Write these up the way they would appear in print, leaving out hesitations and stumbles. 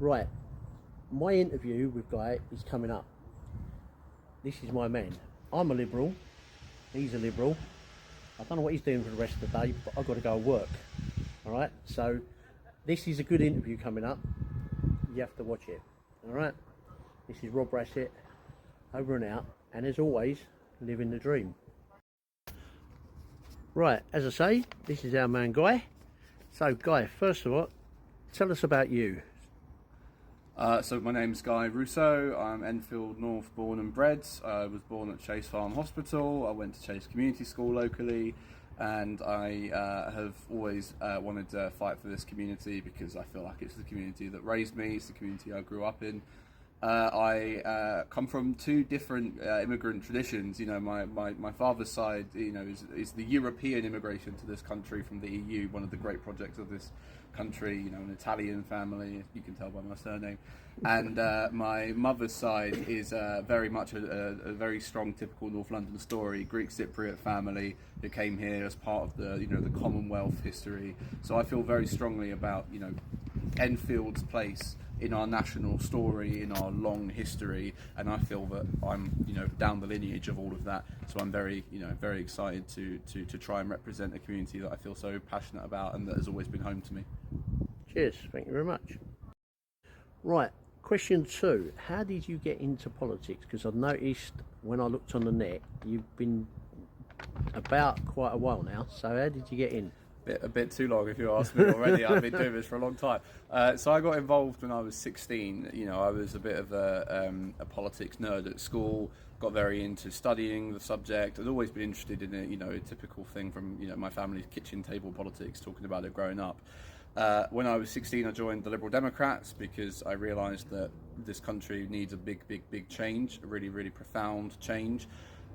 Right, my interview with Guy is coming up. This is my man. I'm a Liberal, he's a Liberal. I don't know what he's doing for the rest of the day, but I've got to go work. Alright, so this is a good interview coming up. You have to watch it. Alright, this is Rob Brassett, over and out, and as always, living the dream. Right, as I say, this is our man Guy. So Guy, first of all, tell us about you. So my name's Guy Russo. I'm Enfield North born and bred. I was born at Chase Farm Hospital. I went to Chase Community School locally, and I have always wanted to fight for this community because I feel like it's the community that raised me. It's the community I grew up in. I come from two different immigrant traditions. You know, my father's side, you know, is the European immigration to this country from the EU, one of the great projects of this country. You know, an Italian family, you can tell by my surname. And my mother's side is very much a very strong, typical North London story, Greek Cypriot family who came here as part of the, you know, the Commonwealth history. So I feel very strongly about, you know, Enfield's place in our national story, in our long history, and I feel that I'm, you know, down the lineage of all of that. So I'm very, you know, very excited to try and represent a community that I feel so passionate about and that has always been home to me. Cheers, thank you very much. Right, question 2. How did you get into politics? Because I've noticed when I looked on the net, you've been about quite a while now. So how did you get in? A bit too long if you ask me already. I've been doing this for a long time. So I got involved when I was 16. You know, I was a bit of a politics nerd at school, got very into studying the subject. I'd always been interested in it, you know, a typical thing from, you know, my family's kitchen table politics, talking about it growing up. When I was 16, I joined the Liberal Democrats because I realised that this country needs a big change, a really profound change.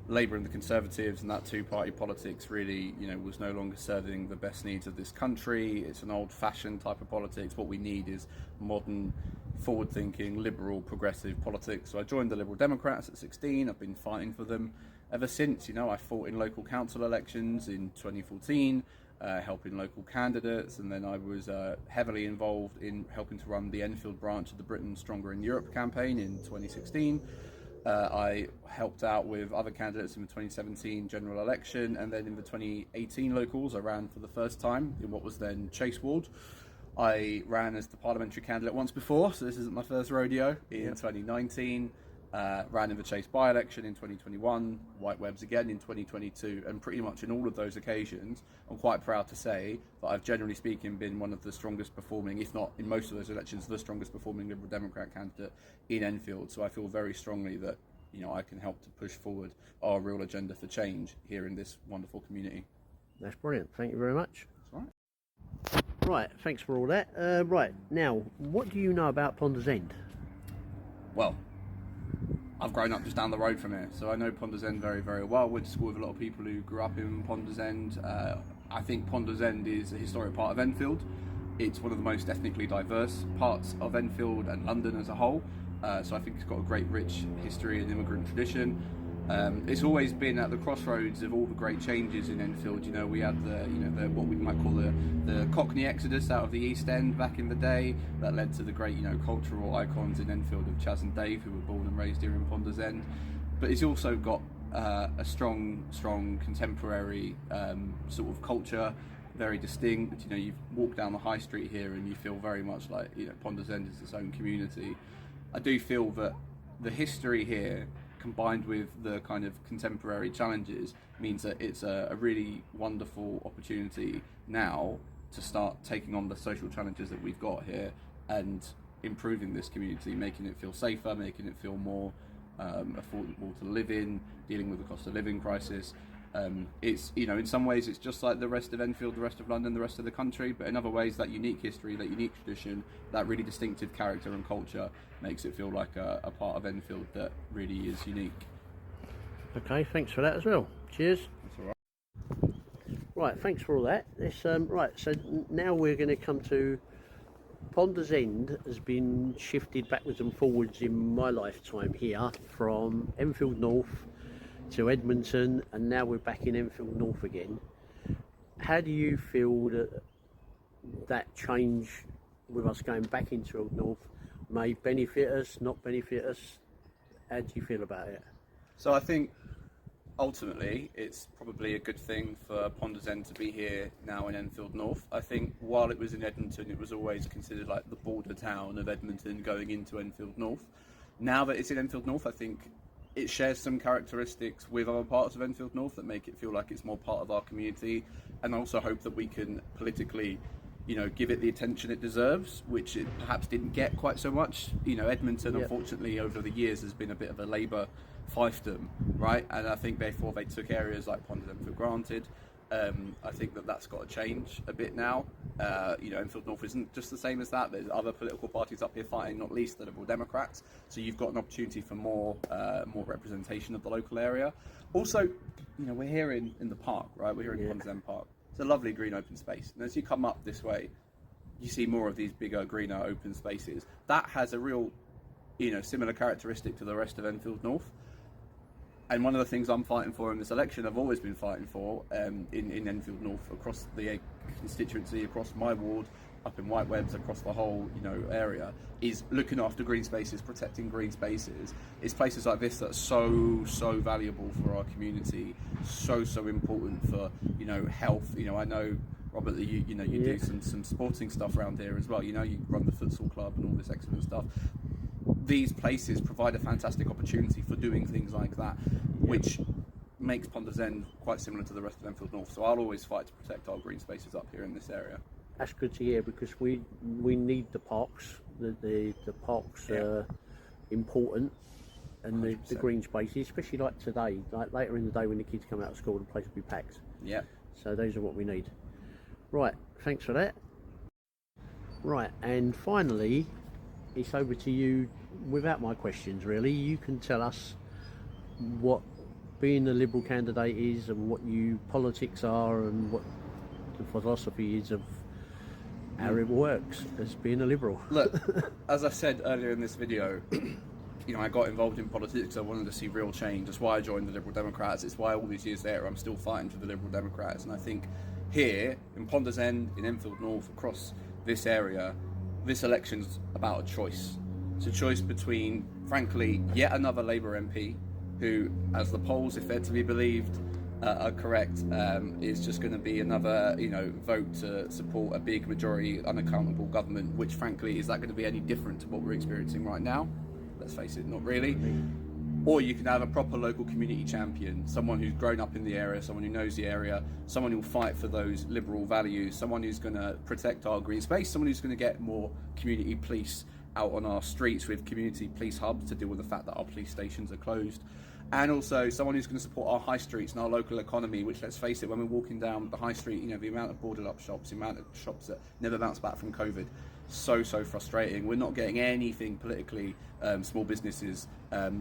Labour and the Conservatives and that two-party politics really, you know, was no longer serving the best needs of this country. It's an old-fashioned type of politics. What we need is modern, forward-thinking, liberal, progressive politics. So I joined the Liberal Democrats at 16. I've been fighting for them ever since. You know, I fought in local council elections in 2014, helping local candidates, and then I was heavily involved in helping to run the Enfield branch of the Britain Stronger in Europe campaign in 2016. I helped out with other candidates in the 2017 general election, and then in the 2018 locals I ran for the first time in what was then Chase Ward. I ran as the parliamentary candidate once before, so this isn't my first rodeo, in 2019. Ran in the Chase by-election in 2021, White Webs again in 2022, and pretty much in all of those occasions, I'm quite proud to say that I've generally speaking been one of the strongest performing, if not in most of those elections, the strongest performing Liberal Democrat candidate in Enfield. So I feel very strongly that, you know, I can help to push forward our real agenda for change here in this wonderful community. That's brilliant, thank you very much. That's all right. Right, thanks for all that. Right, now, what do you know about Ponders End? Well, I've grown up just down the road from here, so I know Ponders End very well. Went to school with a lot of people who grew up in Ponders End. I think Ponders End is a historic part of Enfield. It's one of the most ethnically diverse parts of Enfield and London as a whole. So I think it's got a great rich history and immigrant tradition. It's always been at the crossroads of all the great changes in Enfield. You know, we had the what we might call the Cockney Exodus out of the East End back in the day that led to the great, you know, cultural icons in Enfield of Chas and Dave, who were born and raised here in Ponders End. But it's also got a strong contemporary sort of culture, very distinct. You know, you walk down the high street here and you feel very much like, you know, Ponders End is its own community. I do feel that the history here, combined with the kind of contemporary challenges, means that it's a really wonderful opportunity now to start taking on the social challenges that we've got here and improving this community, making it feel safer, making it feel more affordable to live in, dealing with the cost of living crisis. It's, you know, in some ways it's just like the rest of Enfield, the rest of London, the rest of the country, but in other ways that unique history, that unique tradition, that really distinctive character and culture makes it feel like a part of Enfield that really is unique. Okay, thanks for that as well. Cheers. That's all right. Right, thanks for all that. Right, so now we're going to come to Ponders End. Has been shifted backwards and forwards in my lifetime here from Enfield North to Edmonton, and now we're back in Enfield North again. How do you feel that change with us going back into North may benefit us, not benefit us. How do you feel about it? So I think ultimately it's probably a good thing for Ponders End to be here now in Enfield North. I think while it was in Edmonton, it was always considered like the border town of Edmonton going into Enfield North. Now that it's in Enfield North, I think it shares some characteristics with other parts of Enfield North that make it feel like it's more part of our community, and I also hope that we can politically, give it the attention it deserves, which it perhaps didn't get quite so much. Edmonton, unfortunately, over the years has been a bit of a Labour fiefdom, right? And I think therefore they took areas like Ponders End for granted. I think that's got to change a bit now. Enfield North isn't just the same as that. There's other political parties up here fighting, not least the Liberal Democrats. So you've got an opportunity for more representation of the local area. Also, we're here in the park, right? We're here in Ponders End Park. It's a lovely green open space. And as you come up this way, you see more of these bigger, greener open spaces. That has a real, similar characteristic to the rest of Enfield North. And one of the things I'm fighting for in this election, I've always been fighting for in Enfield North, across the constituency, across my ward, up in Whitewebs, across the whole area, is looking after green spaces, protecting green spaces. It's places like this that are so valuable for our community, so important for health. I know, Robert, that you do some sporting stuff around here as well. You run the futsal club and all this excellent stuff. These places provide a fantastic opportunity for doing things like that, which makes Ponders End quite similar to the rest of Enfield North. So I'll always fight to protect our green spaces up here in this area. That's good to hear, because we need the parks. The parks are important, and the green spaces, especially like today, like later in the day when the kids come out of school, the place will be packed. Yeah. So those are what we need. Right, thanks for that. Right, and finally, it's over to you without my questions, really. You can tell us what being a Liberal candidate is, and what your politics are, and what the philosophy is of how it works as being a Liberal. Look, as I said earlier in this video, I got involved in politics. I wanted to see real change. That's why I joined the Liberal Democrats. It's why all these years later I'm still fighting for the Liberal Democrats. And I think here in Ponders End, in Enfield North, across this area, this election's about a choice. It's a choice between, frankly, yet another Labour MP who, as the polls, if they're to be believed, are correct, is just going to be another, vote to support a big majority unaccountable government, which, frankly, is that going to be any different to what we're experiencing right now? Let's face it, not really. Or you can have a proper local community champion, someone who's grown up in the area, someone who knows the area, someone who'll fight for those Liberal values, someone who's going to protect our green space, someone who's going to get more community police out on our streets with community police hubs to deal with the fact that our police stations are closed. And also someone who's going to support our high streets and our local economy, which, let's face it, when we're walking down the high street, the amount of boarded up shops, the amount of shops that never bounce back from COVID, so frustrating. We're not getting anything politically, small businesses,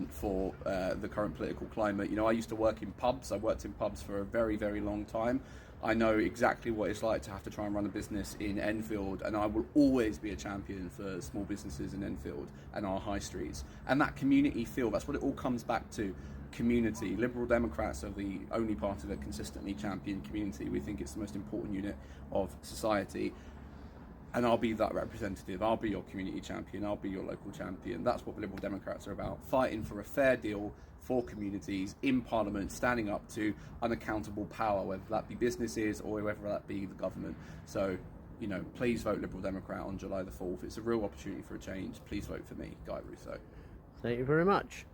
for the current political climate. I used to work in pubs. I worked in pubs for a very long time. I know exactly what it's like to have to try and run a business in Enfield, and I will always be a champion for small businesses in Enfield and our high streets. And that community feel, that's what it all comes back to. Community. Liberal Democrats are the only party that consistently champion community. We think it's the most important unit of society. And I'll be that representative. I'll be your community champion. I'll be your local champion. That's what the Liberal Democrats are about. Fighting for a fair deal for communities in Parliament, standing up to unaccountable power, whether that be businesses or whether that be the government. So, please vote Liberal Democrat on July the 4th. It's a real opportunity for a change. Please vote for me, Guy Russo. Thank you very much.